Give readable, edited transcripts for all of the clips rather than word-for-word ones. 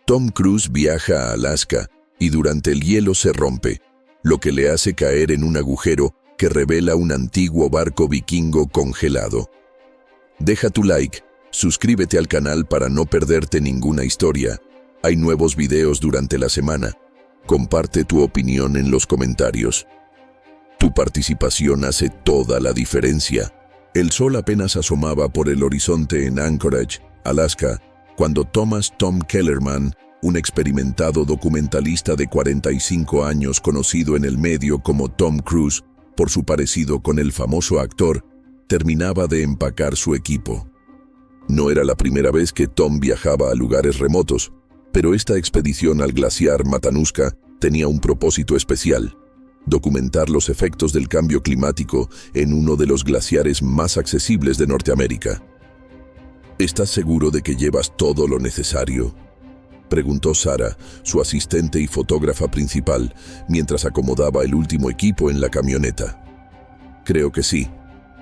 Tom Cruise viaja a Alaska y durante el hielo se rompe, lo que le hace caer en un agujero que revela un antiguo barco vikingo congelado. Deja tu like, suscríbete al canal para no perderte ninguna historia. Hay nuevos videos durante la semana. Comparte tu opinión en los comentarios. Tu participación hace toda la diferencia. El sol apenas asomaba por el horizonte en Anchorage, Alaska, cuando Tom Kellerman, un experimentado documentalista de 45 años conocido en el medio como Tom Cruise por su parecido con el famoso actor, terminaba de empacar su equipo. No era la primera vez que Tom viajaba a lugares remotos, pero esta expedición al glaciar Matanuska tenía un propósito especial: documentar los efectos del cambio climático en uno de los glaciares más accesibles de Norteamérica. ¿Estás seguro de que llevas todo lo necesario?, preguntó Sarah, su asistente y fotógrafa principal, mientras acomodaba el último equipo en la camioneta. «Creo que sí»,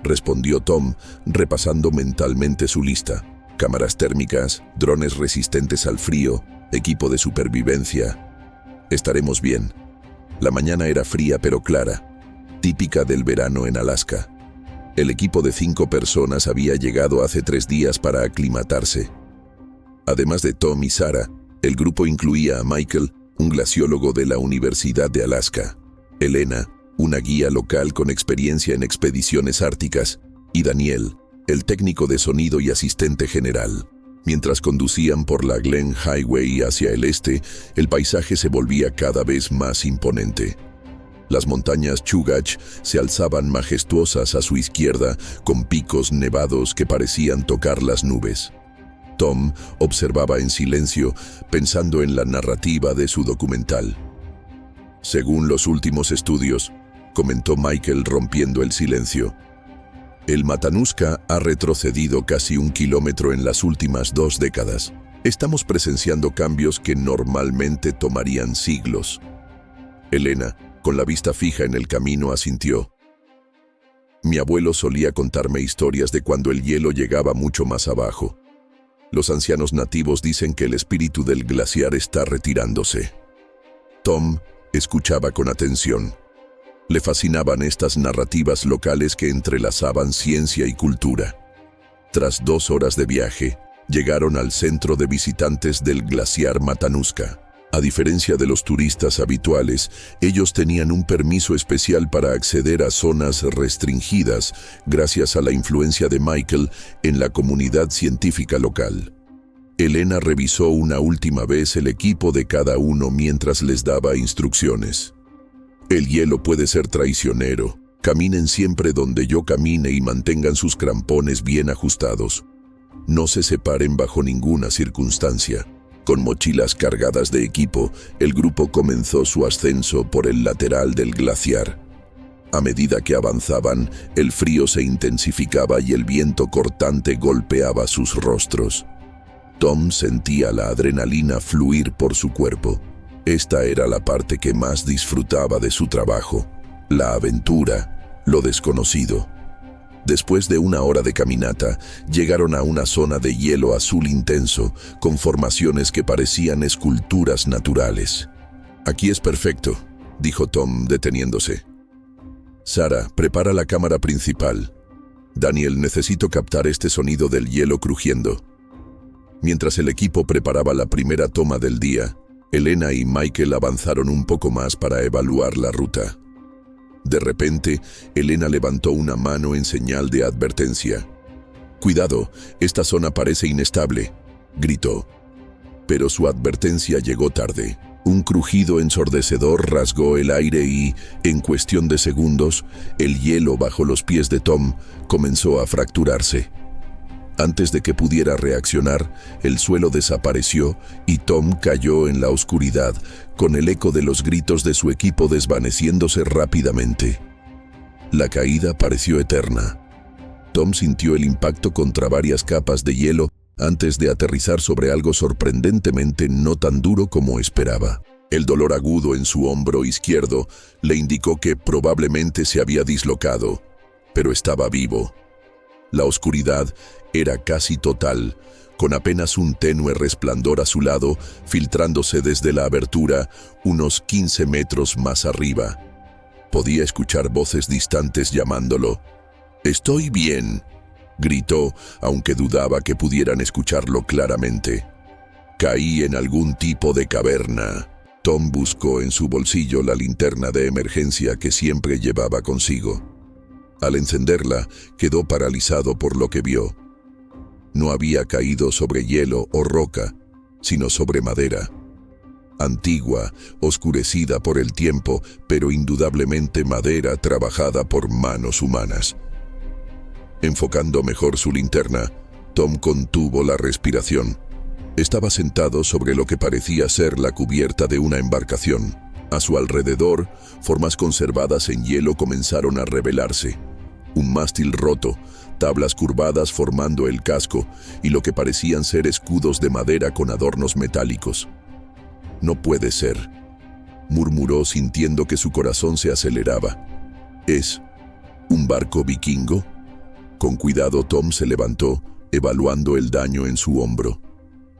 respondió Tom, repasando mentalmente su lista: cámaras térmicas, drones resistentes al frío, equipo de supervivencia. Estaremos bien. La mañana era fría pero clara, típica del verano en Alaska. El equipo de 5 personas había llegado hace 3 días para aclimatarse. Además de Tom y Sarah, el grupo incluía a Michael, un glaciólogo de la Universidad de Alaska, Elena, una guía local con experiencia en expediciones árticas, y Daniel, el técnico de sonido y asistente general. Mientras conducían por la Glen Highway hacia el este, el paisaje se volvía cada vez más imponente. Las montañas Chugach se alzaban majestuosas a su izquierda, con picos nevados que parecían tocar las nubes. Tom observaba en silencio, pensando en la narrativa de su documental. Según los últimos estudios, comentó Michael rompiendo el silencio, el Matanuska ha retrocedido casi 1 kilómetro en las últimas 2 décadas. Estamos presenciando cambios que normalmente tomarían siglos. Elena, con la vista fija en el camino, asintió. Mi abuelo solía contarme historias de cuando el hielo llegaba mucho más abajo. Los ancianos nativos dicen que el espíritu del glaciar está retirándose. Tom escuchaba con atención. Le fascinaban estas narrativas locales que entrelazaban ciencia y cultura. Tras 2 horas de viaje, llegaron al centro de visitantes del glaciar Matanuska. A diferencia de los turistas habituales, ellos tenían un permiso especial para acceder a zonas restringidas gracias a la influencia de Michael en la comunidad científica local. Elena revisó una última vez el equipo de cada uno mientras les daba instrucciones. El hielo puede ser traicionero. Caminen siempre donde yo camine y mantengan sus crampones bien ajustados. No se separen bajo ninguna circunstancia. Con mochilas cargadas de equipo, el grupo comenzó su ascenso por el lateral del glaciar. A medida que avanzaban, el frío se intensificaba y el viento cortante golpeaba sus rostros. Tom sentía la adrenalina fluir por su cuerpo. Esta era la parte que más disfrutaba de su trabajo: la aventura, lo desconocido. Después de 1 hora de caminata, llegaron a una zona de hielo azul intenso, con formaciones que parecían esculturas naturales. «Aquí es perfecto», dijo Tom, deteniéndose. «Sarah, prepara la cámara principal. Daniel, necesito captar este sonido del hielo crujiendo». Mientras el equipo preparaba la primera toma del día, Elena y Michael avanzaron un poco más para evaluar la ruta. De repente, Elena levantó una mano en señal de advertencia. «Cuidado, esta zona parece inestable», gritó. Pero su advertencia llegó tarde. Un crujido ensordecedor rasgó el aire y, en cuestión de segundos, el hielo bajo los pies de Tom comenzó a fracturarse. Antes de que pudiera reaccionar, el suelo desapareció y Tom cayó en la oscuridad, con el eco de los gritos de su equipo desvaneciéndose rápidamente. La caída pareció eterna. Tom sintió el impacto contra varias capas de hielo antes de aterrizar sobre algo sorprendentemente no tan duro como esperaba. El dolor agudo en su hombro izquierdo le indicó que probablemente se había dislocado, pero estaba vivo. La oscuridad era casi total, con apenas un tenue resplandor a su lado, filtrándose desde la abertura unos 15 metros más arriba. Podía escuchar voces distantes llamándolo. «Estoy bien», gritó, aunque dudaba que pudieran escucharlo claramente. «Caí en algún tipo de caverna». Tom buscó en su bolsillo la linterna de emergencia que siempre llevaba consigo. Al encenderla, quedó paralizado por lo que vio. No había caído sobre hielo o roca, sino sobre madera. Antigua, oscurecida por el tiempo, pero indudablemente madera trabajada por manos humanas. Enfocando mejor su linterna, Tom contuvo la respiración. Estaba sentado sobre lo que parecía ser la cubierta de una embarcación. A su alrededor, formas conservadas en hielo comenzaron a revelarse. Un mástil roto, tablas curvadas formando el casco y lo que parecían ser escudos de madera con adornos metálicos. «No puede ser», murmuró sintiendo que su corazón se aceleraba. «¿Es un barco vikingo?» Con cuidado Tom se levantó, evaluando el daño en su hombro.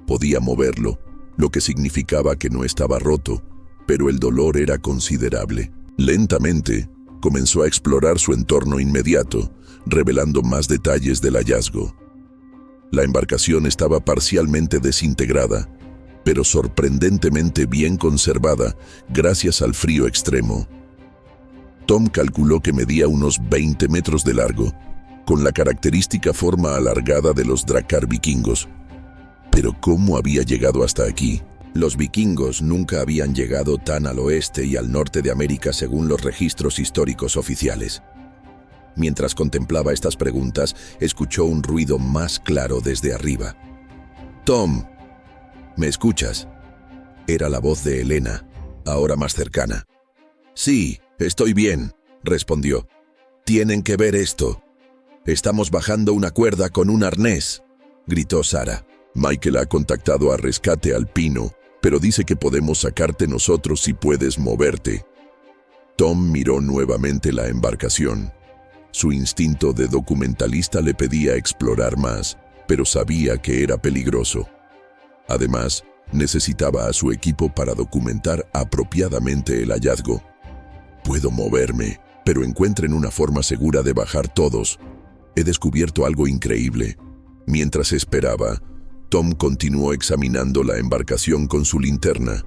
Podía moverlo, lo que significaba que no estaba roto, pero el dolor era considerable. Lentamente, comenzó a explorar su entorno inmediato, revelando más detalles del hallazgo. La embarcación estaba parcialmente desintegrada, pero sorprendentemente bien conservada gracias al frío extremo. Tom calculó que medía unos 20 metros de largo, con la característica forma alargada de los drakkar vikingos. Pero ¿cómo había llegado hasta aquí? Los vikingos nunca habían llegado tan al oeste y al norte de América según los registros históricos oficiales. Mientras contemplaba estas preguntas, escuchó un ruido más claro desde arriba. «Tom, ¿me escuchas?» Era la voz de Elena, ahora más cercana. «Sí, estoy bien», respondió. «Tienen que ver esto. Estamos bajando una cuerda con un arnés», gritó Sara. «Michael ha contactado a Rescate Alpino, pero dice que podemos sacarte nosotros si puedes moverte». Tom miró nuevamente la embarcación. Su instinto de documentalista le pedía explorar más, pero sabía que era peligroso. Además, necesitaba a su equipo para documentar apropiadamente el hallazgo. «Puedo moverme, pero encuentren una forma segura de bajar todos. He descubierto algo increíble». Mientras esperaba, Tom continuó examinando la embarcación con su linterna.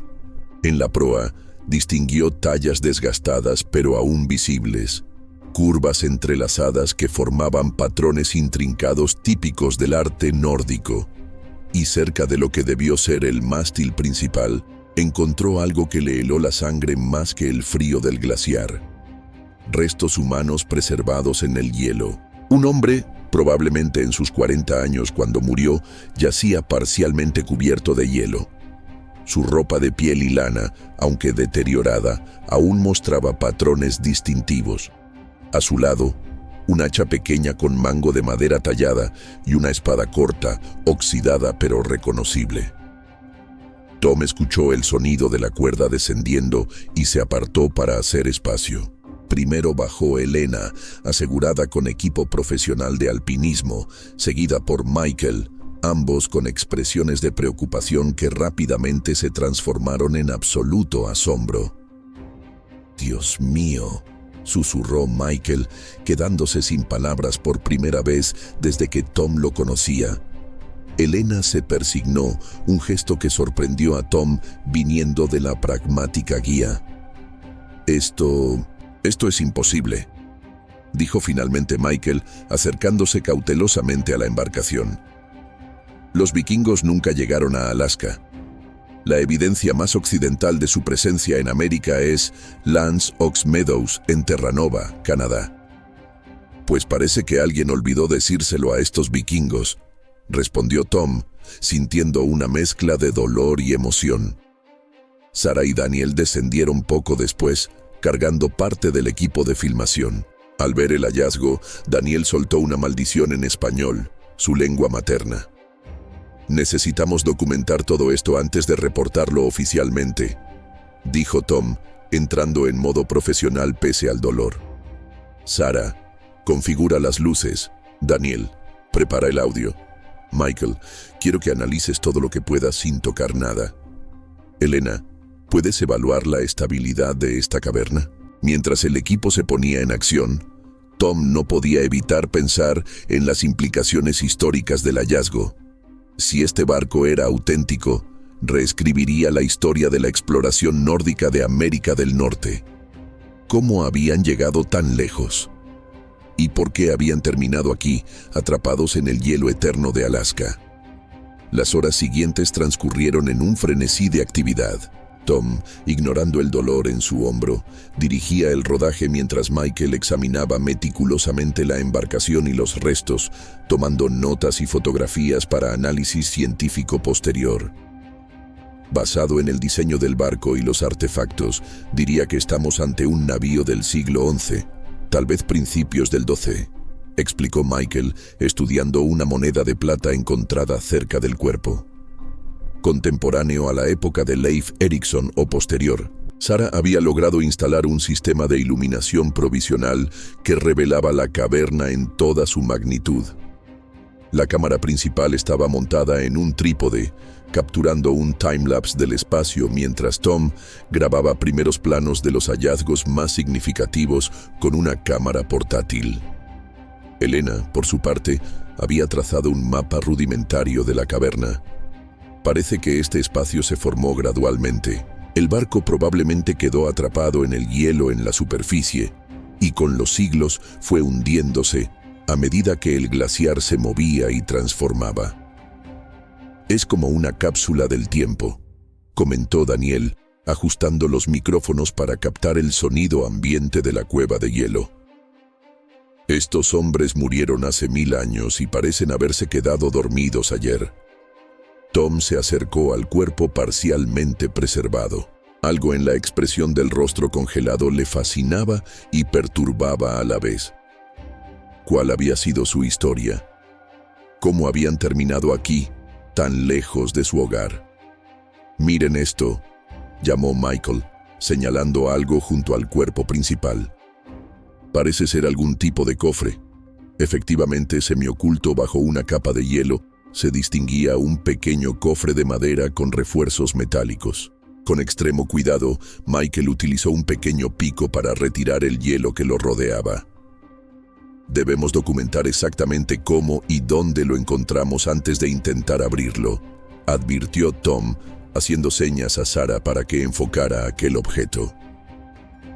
En la proa, distinguió tallas desgastadas pero aún visibles, curvas entrelazadas que formaban patrones intrincados típicos del arte nórdico. Y cerca de lo que debió ser el mástil principal, encontró algo que le heló la sangre más que el frío del glaciar. Restos humanos preservados en el hielo. Un hombre, probablemente en sus 40 años cuando murió, yacía parcialmente cubierto de hielo. Su ropa de piel y lana, aunque deteriorada, aún mostraba patrones distintivos. A su lado, un hacha pequeña con mango de madera tallada y una espada corta, oxidada pero reconocible. Tom escuchó el sonido de la cuerda descendiendo y se apartó para hacer espacio. Primero bajó Elena, asegurada con equipo profesional de alpinismo, seguida por Michael, ambos con expresiones de preocupación que rápidamente se transformaron en absoluto asombro. «Dios mío», susurró Michael, quedándose sin palabras por primera vez desde que Tom lo conocía. Elena se persignó, un gesto que sorprendió a Tom viniendo de la pragmática guía. Esto es imposible», dijo finalmente Michael, acercándose cautelosamente a la embarcación. «Los vikingos nunca llegaron a Alaska. La evidencia más occidental de su presencia en América es Lance Oaks Meadows, en Terranova, Canadá». «Pues parece que alguien olvidó decírselo a estos vikingos», respondió Tom, sintiendo una mezcla de dolor y emoción. Sara y Daniel descendieron poco después, cargando parte del equipo de filmación. Al ver el hallazgo, Daniel soltó una maldición en español, su lengua materna. «Necesitamos documentar todo esto antes de reportarlo oficialmente», dijo Tom, entrando en modo profesional pese al dolor. «Sara, configura las luces. Daniel, prepara el audio». Michael, quiero que analices todo lo que puedas sin tocar nada. Elena, ¿puedes evaluar la estabilidad de esta caverna? Mientras el equipo se ponía en acción, Tom no podía evitar pensar en las implicaciones históricas del hallazgo. Si este barco era auténtico, reescribiría la historia de la exploración nórdica de América del Norte. ¿Cómo habían llegado tan lejos? ¿Y por qué habían terminado aquí, atrapados en el hielo eterno de Alaska? Las horas siguientes transcurrieron en un frenesí de actividad. Tom, ignorando el dolor en su hombro, dirigía el rodaje mientras Michael examinaba meticulosamente la embarcación y los restos, tomando notas y fotografías para análisis científico posterior. Basado en el diseño del barco y los artefactos, diría que estamos ante un navío del siglo XI, tal vez principios del XII, explicó Michael, estudiando una moneda de plata encontrada cerca del cuerpo. Contemporáneo a la época de Leif Erikson o posterior, Sarah había logrado instalar un sistema de iluminación provisional que revelaba la caverna en toda su magnitud. La cámara principal estaba montada en un trípode, capturando un timelapse del espacio mientras Tom grababa primeros planos de los hallazgos más significativos con una cámara portátil. Elena, por su parte, había trazado un mapa rudimentario de la caverna. Parece que este espacio se formó gradualmente. El barco probablemente quedó atrapado en el hielo en la superficie y con los siglos fue hundiéndose a medida que el glaciar se movía y transformaba. Es como una cápsula del tiempo, comentó Daniel, ajustando los micrófonos para captar el sonido ambiente de la cueva de hielo. Estos hombres murieron hace 1000 años y parecen haberse quedado dormidos ayer. Tom se acercó al cuerpo parcialmente preservado. Algo en la expresión del rostro congelado le fascinaba y perturbaba a la vez. ¿Cuál había sido su historia? ¿Cómo habían terminado aquí, tan lejos de su hogar? «Miren esto», llamó Michael, señalando algo junto al cuerpo principal. Parece ser algún tipo de cofre. Efectivamente, semioculto bajo una capa de hielo, se distinguía un pequeño cofre de madera con refuerzos metálicos. Con extremo cuidado, Michael utilizó un pequeño pico para retirar el hielo que lo rodeaba. Debemos documentar exactamente cómo y dónde lo encontramos antes de intentar abrirlo, advirtió Tom, haciendo señas a Sarah para que enfocara aquel objeto.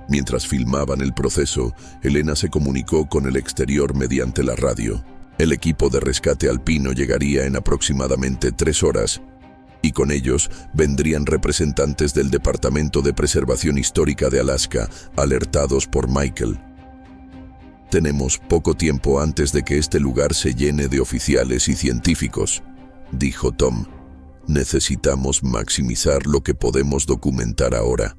Mientras filmaban el proceso, Elena se comunicó con el exterior mediante la radio. El equipo de rescate alpino llegaría en aproximadamente 3 horas, y con ellos vendrían representantes del Departamento de Preservación Histórica de Alaska, alertados por Michael. «Tenemos poco tiempo antes de que este lugar se llene de oficiales y científicos», dijo Tom. «Necesitamos maximizar lo que podemos documentar ahora».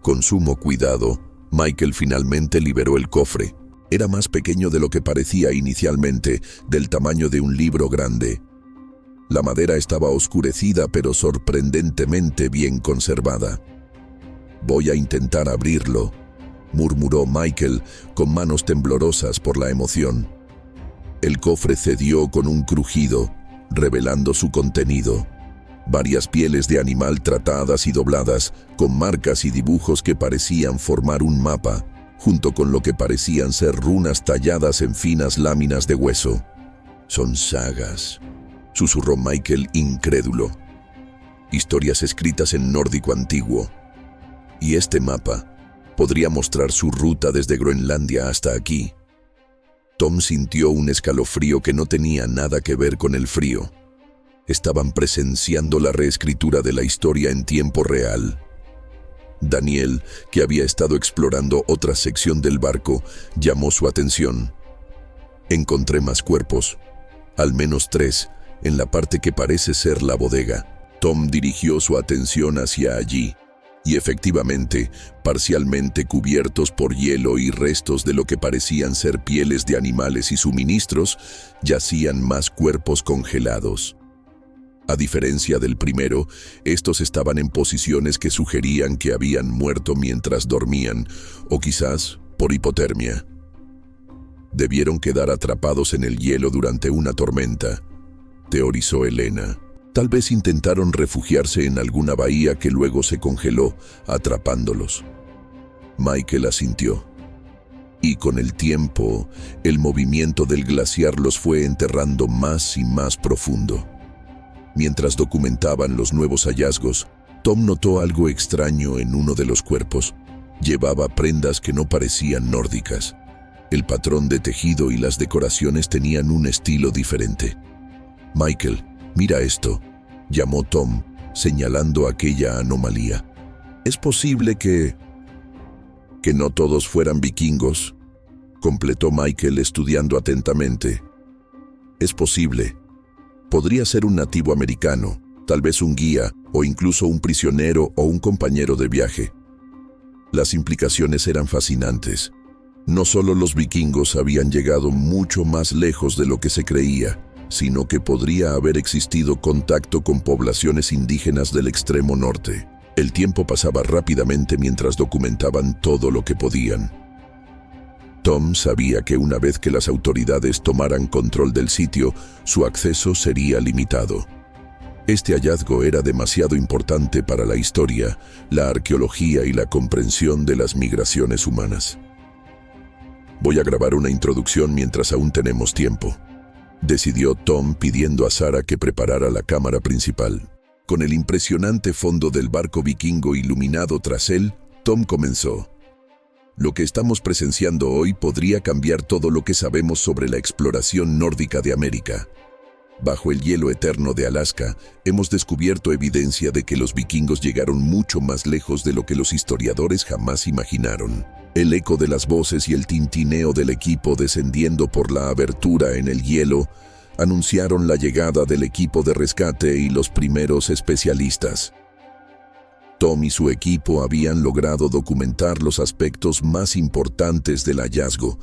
Con sumo cuidado, Michael finalmente liberó el cofre. Era más pequeño de lo que parecía inicialmente, del tamaño de un libro grande. La madera estaba oscurecida pero sorprendentemente bien conservada. «Voy a intentar abrirlo», murmuró Michael, con manos temblorosas por la emoción. El cofre cedió con un crujido, revelando su contenido. Varias pieles de animal tratadas y dobladas, con marcas y dibujos que parecían formar un mapa, junto con lo que parecían ser runas talladas en finas láminas de hueso. «Son sagas», susurró Michael incrédulo. «Historias escritas en nórdico antiguo. Y este mapa podría mostrar su ruta desde Groenlandia hasta aquí». Tom sintió un escalofrío que no tenía nada que ver con el frío. Estaban presenciando la reescritura de la historia en tiempo real. Daniel, que había estado explorando otra sección del barco, llamó su atención. «Encontré más cuerpos, al menos 3, en la parte que parece ser la bodega». Tom dirigió su atención hacia allí, y efectivamente, parcialmente cubiertos por hielo y restos de lo que parecían ser pieles de animales y suministros, yacían más cuerpos congelados. A diferencia del primero, estos estaban en posiciones que sugerían que habían muerto mientras dormían, o quizás por hipotermia. Debieron quedar atrapados en el hielo durante una tormenta, teorizó Elena. Tal vez intentaron refugiarse en alguna bahía que luego se congeló, atrapándolos. Michael asintió. Y con el tiempo, el movimiento del glaciar los fue enterrando más y más profundo. Mientras documentaban los nuevos hallazgos, Tom notó algo extraño en uno de los cuerpos. Llevaba prendas que no parecían nórdicas. El patrón de tejido y las decoraciones tenían un estilo diferente. «Michael, mira esto», llamó Tom, señalando aquella anomalía. «Es posible que no todos fueran vikingos», completó Michael estudiando atentamente. «Es posible. Podría ser un nativo americano, tal vez un guía, o incluso un prisionero o un compañero de viaje». Las implicaciones eran fascinantes. No solo los vikingos habían llegado mucho más lejos de lo que se creía, sino que podría haber existido contacto con poblaciones indígenas del extremo norte. El tiempo pasaba rápidamente mientras documentaban todo lo que podían. Tom sabía que una vez que las autoridades tomaran control del sitio, su acceso sería limitado. Este hallazgo era demasiado importante para la historia, la arqueología y la comprensión de las migraciones humanas. «Voy a grabar una introducción mientras aún tenemos tiempo», decidió Tom pidiendo a Sarah que preparara la cámara principal. Con el impresionante fondo del barco vikingo iluminado tras él, Tom comenzó. «Lo que estamos presenciando hoy podría cambiar todo lo que sabemos sobre la exploración nórdica de América. Bajo el hielo eterno de Alaska, hemos descubierto evidencia de que los vikingos llegaron mucho más lejos de lo que los historiadores jamás imaginaron. El eco de las voces y el tintineo del equipo descendiendo por la abertura en el hielo anunciaron la llegada del equipo de rescate y los primeros especialistas. Tom y su equipo habían logrado documentar los aspectos más importantes del hallazgo,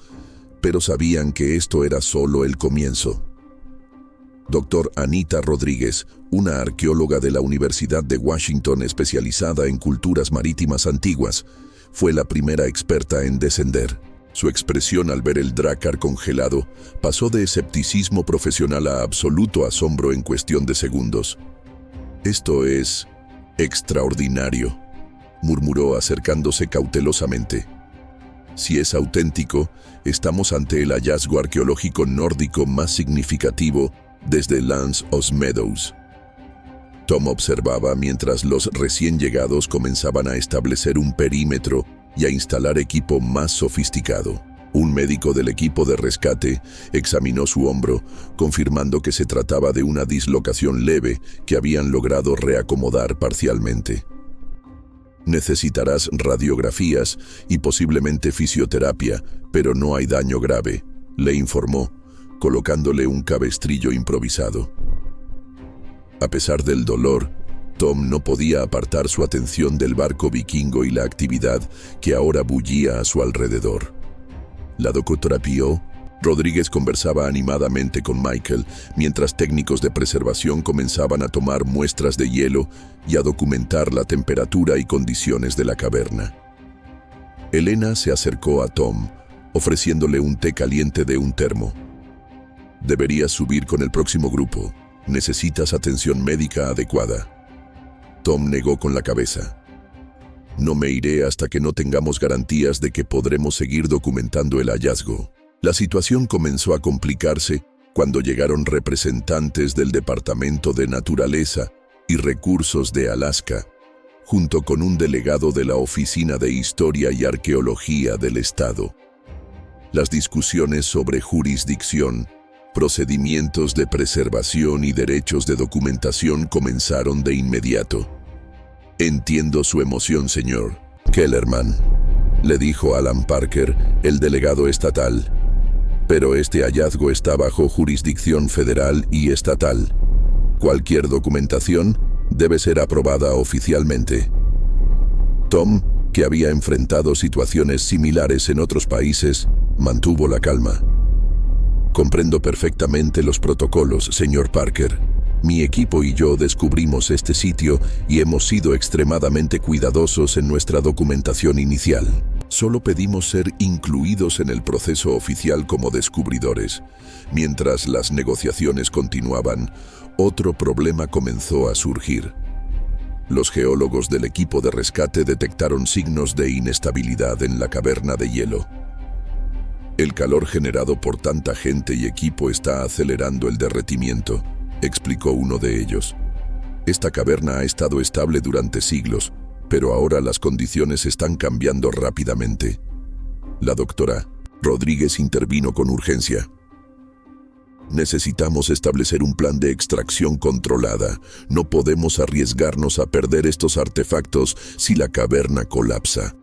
pero sabían que esto era solo el comienzo. Dr. Anita Rodríguez, una arqueóloga de la Universidad de Washington especializada en culturas marítimas antiguas, fue la primera experta en descender. Su expresión al ver el Drakkar congelado pasó de escepticismo profesional a absoluto asombro en cuestión de segundos. «Esto es extraordinario», murmuró acercándose cautelosamente. «Si es auténtico, estamos ante el hallazgo arqueológico nórdico más significativo desde Lance of Meadows». Tom observaba mientras los recién llegados comenzaban a establecer un perímetro y a instalar equipo más sofisticado. Un médico del equipo de rescate examinó su hombro, confirmando que se trataba de una dislocación leve que habían logrado reacomodar parcialmente. «Necesitarás radiografías y posiblemente fisioterapia, pero no hay daño grave», le informó, colocándole un cabestrillo improvisado. A pesar del dolor, Tom no podía apartar su atención del barco vikingo y la actividad que ahora bullía a su alrededor. La doctora Pio Rodríguez conversaba animadamente con Michael mientras técnicos de preservación comenzaban a tomar muestras de hielo y a documentar la temperatura y condiciones de la caverna. Elena se acercó a Tom, ofreciéndole un té caliente de un termo. «Deberías subir con el próximo grupo. Necesitas atención médica adecuada». Tom negó con la cabeza. «No me iré hasta que no tengamos garantías de que podremos seguir documentando el hallazgo». La situación comenzó a complicarse cuando llegaron representantes del Departamento de Naturaleza y Recursos de Alaska, junto con un delegado de la Oficina de Historia y Arqueología del Estado. Las discusiones sobre jurisdicción, procedimientos de preservación y derechos de documentación comenzaron de inmediato. «Entiendo su emoción, señor Kellerman», le dijo Alan Parker, el delegado estatal. «Pero este hallazgo está bajo jurisdicción federal y estatal. Cualquier documentación debe ser aprobada oficialmente». Tom, que había enfrentado situaciones similares en otros países, mantuvo la calma. «Comprendo perfectamente los protocolos, señor Parker. Mi equipo y yo descubrimos este sitio y hemos sido extremadamente cuidadosos en nuestra documentación inicial. Solo pedimos ser incluidos en el proceso oficial como descubridores. Mientras las negociaciones continuaban, otro problema comenzó a surgir. Los geólogos del equipo de rescate detectaron signos de inestabilidad en la caverna de hielo. El calor generado por tanta gente y equipo está acelerando el derretimiento, explicó uno de ellos. Esta caverna ha estado estable durante siglos, pero ahora las condiciones están cambiando rápidamente. La doctora Rodríguez intervino con urgencia. Necesitamos establecer un plan de extracción controlada. No podemos arriesgarnos a perder estos artefactos si la caverna colapsa.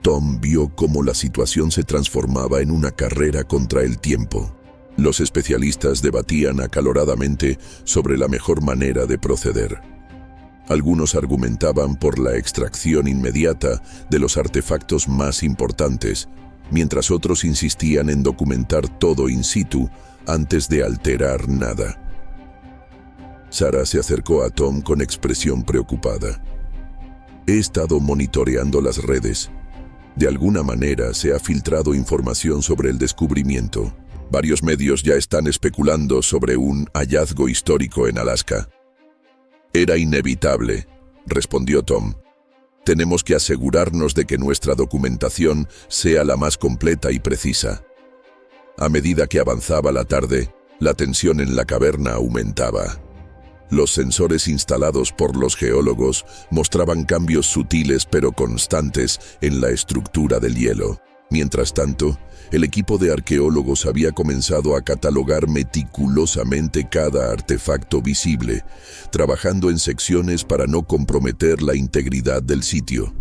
Tom vio cómo la situación se transformaba en una carrera contra el tiempo. Los especialistas debatían acaloradamente sobre la mejor manera de proceder. Algunos argumentaban por la extracción inmediata de los artefactos más importantes, mientras otros insistían en documentar todo in situ antes de alterar nada. Sara se acercó a Tom con expresión preocupada. He estado monitoreando las redes. De alguna manera se ha filtrado información sobre el descubrimiento. Varios medios ya están especulando sobre un hallazgo histórico en Alaska. Era inevitable, respondió Tom. Tenemos que asegurarnos de que nuestra documentación sea la más completa y precisa. A medida que avanzaba la tarde, la tensión en la caverna aumentaba. Los sensores instalados por los geólogos mostraban cambios sutiles pero constantes en la estructura del hielo. Mientras tanto, el equipo de arqueólogos había comenzado a catalogar meticulosamente cada artefacto visible, trabajando en secciones para no comprometer la integridad del sitio.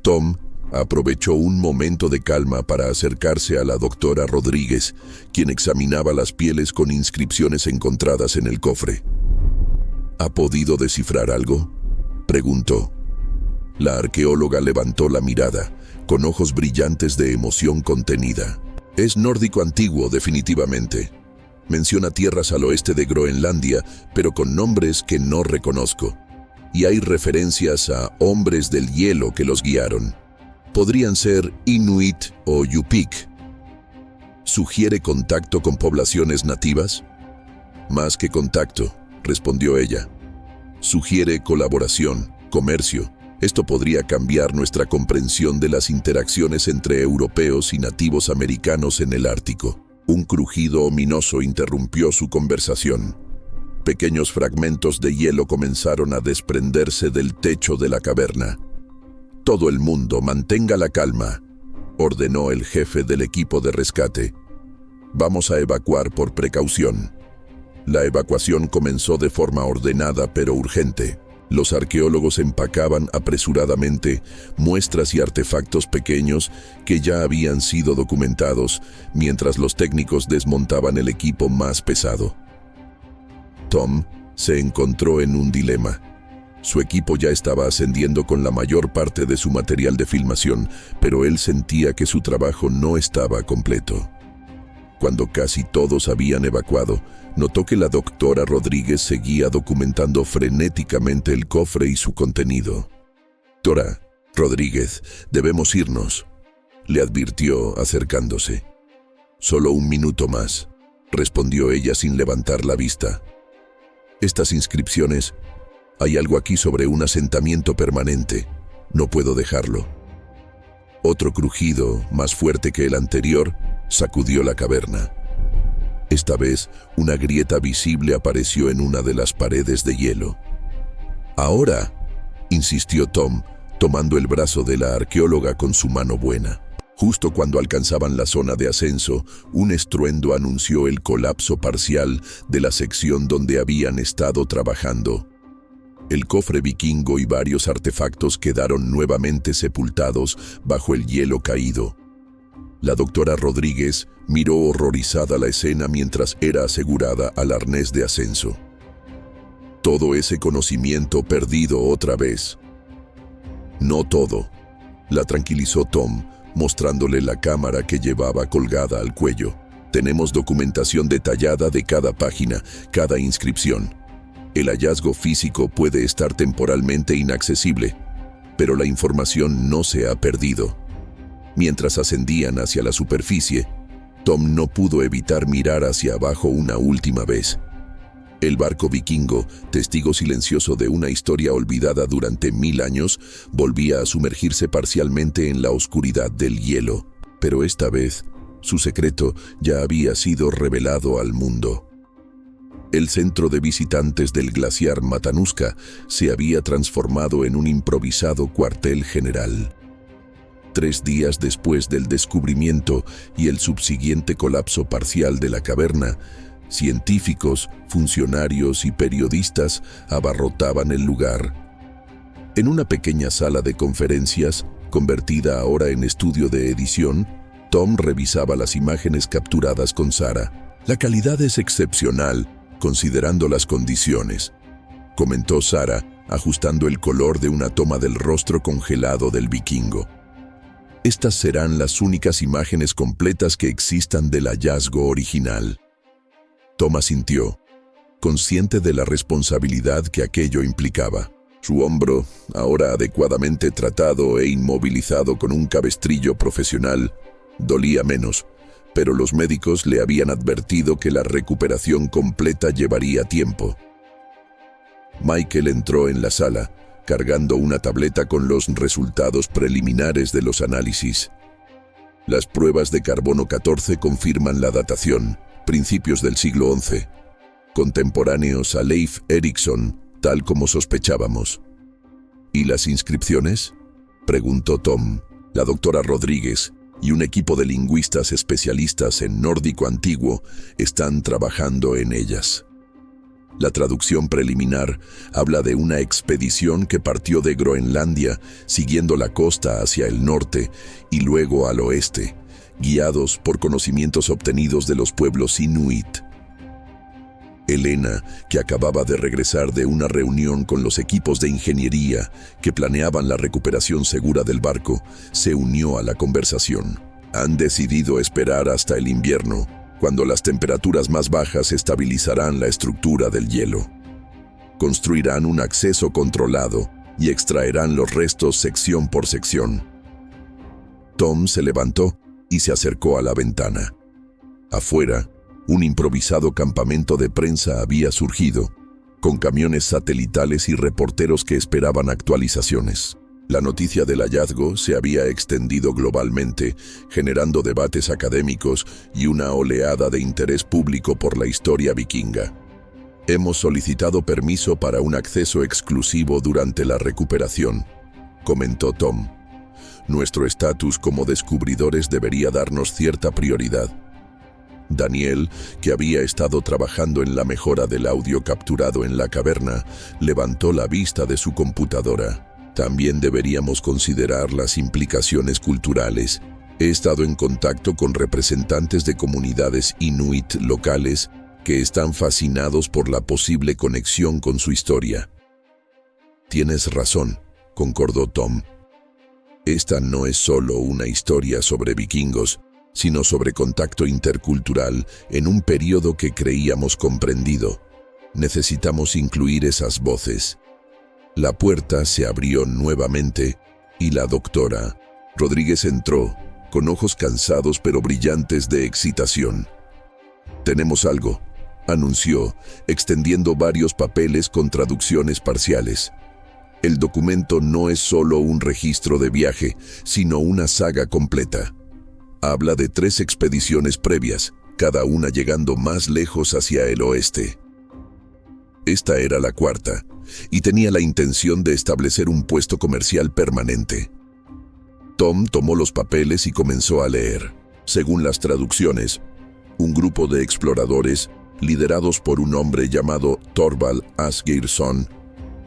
Tom aprovechó un momento de calma para acercarse a la doctora Rodríguez, quien examinaba las pieles con inscripciones encontradas en el cofre. ¿Ha podido descifrar algo?, preguntó. La arqueóloga levantó la mirada, con ojos brillantes de emoción contenida. Es nórdico antiguo, definitivamente. Menciona tierras al oeste de Groenlandia, pero con nombres que no reconozco. Y hay referencias a hombres del hielo que los guiaron. Podrían ser Inuit o Yupik. ¿Sugiere contacto con poblaciones nativas? Más que contacto, respondió ella. Sugiere colaboración, comercio. Esto podría cambiar nuestra comprensión de las interacciones entre europeos y nativos americanos en el Ártico. Un crujido ominoso interrumpió su conversación. Pequeños fragmentos de hielo comenzaron a desprenderse del techo de la caverna. Todo el mundo mantenga la calma, ordenó el jefe del equipo de rescate. Vamos a evacuar por precaución. La evacuación comenzó de forma ordenada pero urgente. Los arqueólogos empacaban apresuradamente muestras y artefactos pequeños que ya habían sido documentados, mientras los técnicos desmontaban el equipo más pesado. Tom se encontró en un dilema. Su equipo ya estaba ascendiendo con la mayor parte de su material de filmación, pero él sentía que su trabajo no estaba completo. Cuando casi todos habían evacuado, notó que la doctora Rodríguez seguía documentando frenéticamente el cofre y su contenido. «Doctora Rodríguez, debemos irnos», le advirtió acercándose. «Solo un minuto más», respondió ella sin levantar la vista. «Estas inscripciones, hay algo aquí sobre un asentamiento permanente. No puedo dejarlo». Otro crujido, más fuerte que el anterior, sacudió la caverna. Esta vez, una grieta visible apareció en una de las paredes de hielo. «Ahora», insistió Tom, tomando el brazo de la arqueóloga con su mano buena. Justo cuando alcanzaban la zona de ascenso, un estruendo anunció el colapso parcial de la sección donde habían estado trabajando. El cofre vikingo y varios artefactos quedaron nuevamente sepultados bajo el hielo caído. La doctora Rodríguez miró horrorizada la escena mientras era asegurada al arnés de ascenso. Todo ese conocimiento perdido otra vez. No todo, la tranquilizó Tom, mostrándole la cámara que llevaba colgada al cuello. Tenemos documentación detallada de cada página, cada inscripción. El hallazgo físico puede estar temporalmente inaccesible, pero la información no se ha perdido. Mientras ascendían hacia la superficie, Tom no pudo evitar mirar hacia abajo una última vez. El barco vikingo, testigo silencioso de una historia olvidada durante 1000 años, volvía a sumergirse parcialmente en la oscuridad del hielo. Pero esta vez, su secreto ya había sido revelado al mundo. El centro de visitantes del glaciar Matanuska se había transformado en un improvisado cuartel general. 3 días después del descubrimiento y el subsiguiente colapso parcial de la caverna, científicos, funcionarios y periodistas abarrotaban el lugar. En una pequeña sala de conferencias, convertida ahora en estudio de edición, Tom revisaba las imágenes capturadas con Sarah. «La calidad es excepcional, considerando las condiciones», comentó Sarah, ajustando el color de una toma del rostro congelado del vikingo. «Estas serán las únicas imágenes completas que existan del hallazgo original». Tom asintió, consciente de la responsabilidad que aquello implicaba. Su hombro, ahora adecuadamente tratado e inmovilizado con un cabestrillo profesional, dolía menos, pero los médicos le habían advertido que la recuperación completa llevaría tiempo. Michael entró en la sala, cargando una tableta con los resultados preliminares de los análisis. Las pruebas de carbono 14 confirman la datación, principios del siglo XI, contemporáneos a Leif Erikson, tal como sospechábamos. ¿Y las inscripciones?, preguntó Tom. La doctora Rodríguez y un equipo de lingüistas especialistas en nórdico antiguo están trabajando en ellas. La traducción preliminar habla de una expedición que partió de Groenlandia, siguiendo la costa hacia el norte y luego al oeste, guiados por conocimientos obtenidos de los pueblos inuit. Elena, que acababa de regresar de una reunión con los equipos de ingeniería que planeaban la recuperación segura del barco, se unió a la conversación. Han decidido esperar hasta el invierno, cuando las temperaturas más bajas estabilizarán la estructura del hielo. Construirán un acceso controlado y extraerán los restos sección por sección. Tom se levantó y se acercó a la ventana. Afuera, un improvisado campamento de prensa había surgido, con camiones satelitales y reporteros que esperaban actualizaciones. La noticia del hallazgo se había extendido globalmente, generando debates académicos y una oleada de interés público por la historia vikinga. Hemos solicitado permiso para un acceso exclusivo durante la recuperación, comentó Tom. Nuestro estatus como descubridores debería darnos cierta prioridad. Daniel, que había estado trabajando en la mejora del audio capturado en la caverna, levantó la vista de su computadora. También deberíamos considerar las implicaciones culturales. He estado en contacto con representantes de comunidades inuit locales que están fascinados por la posible conexión con su historia. Tienes razón, concordó Tom. Esta no es solo una historia sobre vikingos, sino sobre contacto intercultural en un periodo que creíamos comprendido. Necesitamos incluir esas voces. La puerta se abrió nuevamente y la doctora Rodríguez entró, con ojos cansados pero brillantes de excitación. «Tenemos algo», anunció, extendiendo varios papeles con traducciones parciales. El documento no es solo un registro de viaje, sino una saga completa. Habla de 3 expediciones previas, cada una llegando más lejos hacia el oeste. Esta era la 4ª, y tenía la intención de establecer un puesto comercial permanente. Tom tomó los papeles y comenzó a leer. Según las traducciones, un grupo de exploradores, liderados por un hombre llamado Thorvald Asgeirsson,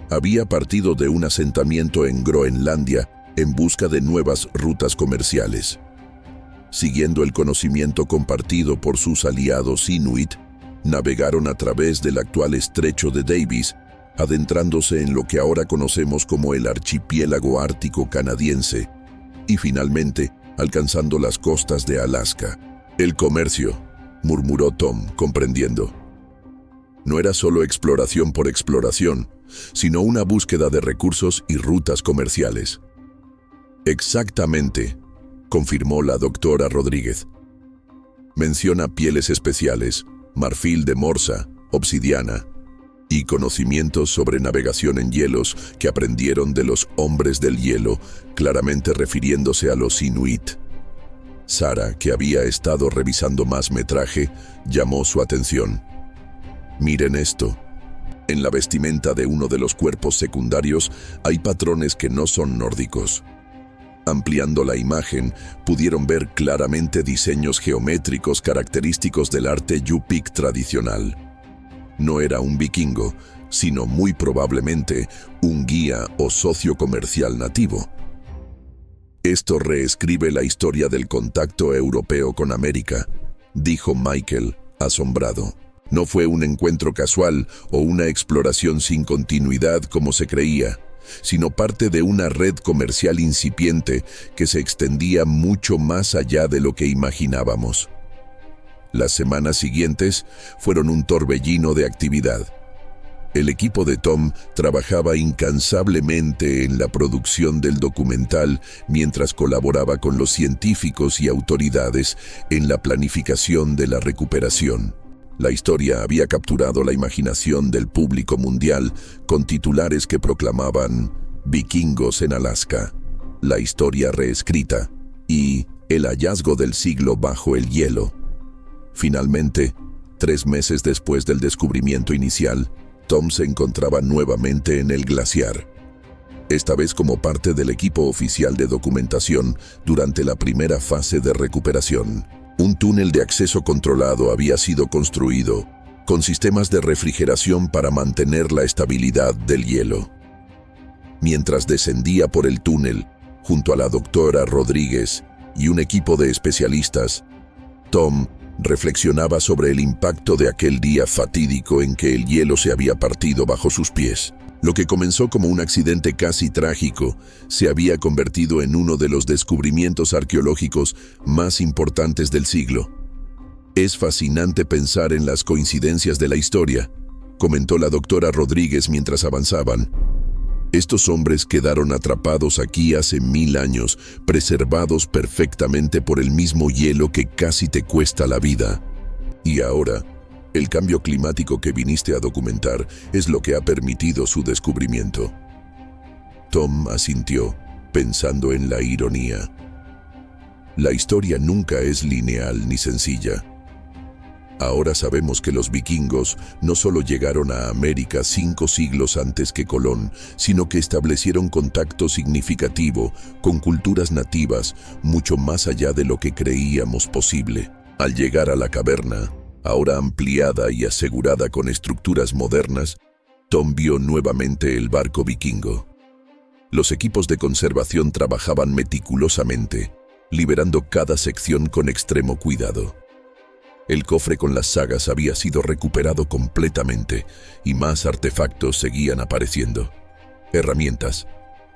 había partido de un asentamiento en Groenlandia en busca de nuevas rutas comerciales. Siguiendo el conocimiento compartido por sus aliados inuit, navegaron a través del actual estrecho de Davis, adentrándose en lo que ahora conocemos como el archipiélago ártico canadiense, y finalmente alcanzando las costas de Alaska. «El comercio», murmuró Tom, comprendiendo. No era solo exploración por exploración, sino una búsqueda de recursos y rutas comerciales. «Exactamente», confirmó la doctora Rodríguez. Menciona pieles especiales, marfil de morsa, obsidiana y conocimientos sobre navegación en hielos que aprendieron de los hombres del hielo, claramente refiriéndose a los inuit. Sara, que había estado revisando más metraje, llamó su atención. Miren esto. En la vestimenta de uno de los cuerpos secundarios hay patrones que no son nórdicos. Ampliando la imagen, pudieron ver claramente diseños geométricos característicos del arte Yupik tradicional. No era un vikingo, sino muy probablemente un guía o socio comercial nativo. Esto reescribe la historia del contacto europeo con América, dijo Michael, asombrado. No fue un encuentro casual o una exploración sin continuidad como se creía, sino parte de una red comercial incipiente que se extendía mucho más allá de lo que imaginábamos. Las semanas siguientes fueron un torbellino de actividad. El equipo de Tom trabajaba incansablemente en la producción del documental mientras colaboraba con los científicos y autoridades en la planificación de la recuperación. La historia había capturado la imaginación del público mundial con titulares que proclamaban «Vikingos en Alaska», «La historia reescrita» y «El hallazgo del siglo bajo el hielo». Finalmente, 3 meses después del descubrimiento inicial, Tom se encontraba nuevamente en el glaciar. Esta vez como parte del equipo oficial de documentación durante la primera fase de recuperación. Un túnel de acceso controlado había sido construido, con sistemas de refrigeración para mantener la estabilidad del hielo. Mientras descendía por el túnel, junto a la doctora Rodríguez y un equipo de especialistas, Tom reflexionaba sobre el impacto de aquel día fatídico en que el hielo se había partido bajo sus pies. Lo que comenzó como un accidente casi trágico se había convertido en uno de los descubrimientos arqueológicos más importantes del siglo. Es fascinante pensar en las coincidencias de la historia, comentó la doctora Rodríguez mientras avanzaban. Estos hombres quedaron atrapados aquí hace 1000 años, preservados perfectamente por el mismo hielo que casi te cuesta la vida. Y ahora, el cambio climático que viniste a documentar es lo que ha permitido su descubrimiento. Tom asintió, pensando en la ironía. La historia nunca es lineal ni sencilla. Ahora sabemos que los vikingos no solo llegaron a América 5 siglos antes que Colón, sino que establecieron contacto significativo con culturas nativas mucho más allá de lo que creíamos posible. Al llegar a la caverna, ahora ampliada y asegurada con estructuras modernas, Tom vio nuevamente el barco vikingo. Los equipos de conservación trabajaban meticulosamente, liberando cada sección con extremo cuidado. El cofre con las sagas había sido recuperado completamente y más artefactos seguían apareciendo. Herramientas,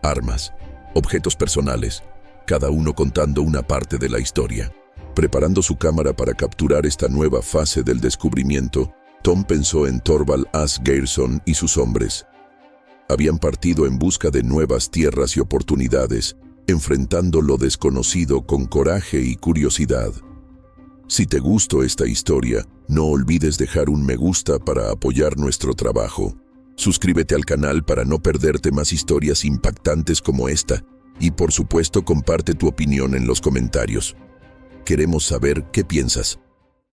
armas, objetos personales, cada uno contando una parte de la historia. Preparando su cámara para capturar esta nueva fase del descubrimiento, Tom pensó en Thorvald Asgeirsson y sus hombres. Habían partido en busca de nuevas tierras y oportunidades, enfrentando lo desconocido con coraje y curiosidad. Si te gustó esta historia, no olvides dejar un me gusta para apoyar nuestro trabajo. Suscríbete al canal para no perderte más historias impactantes como esta y por supuesto comparte tu opinión en los comentarios. Queremos saber qué piensas.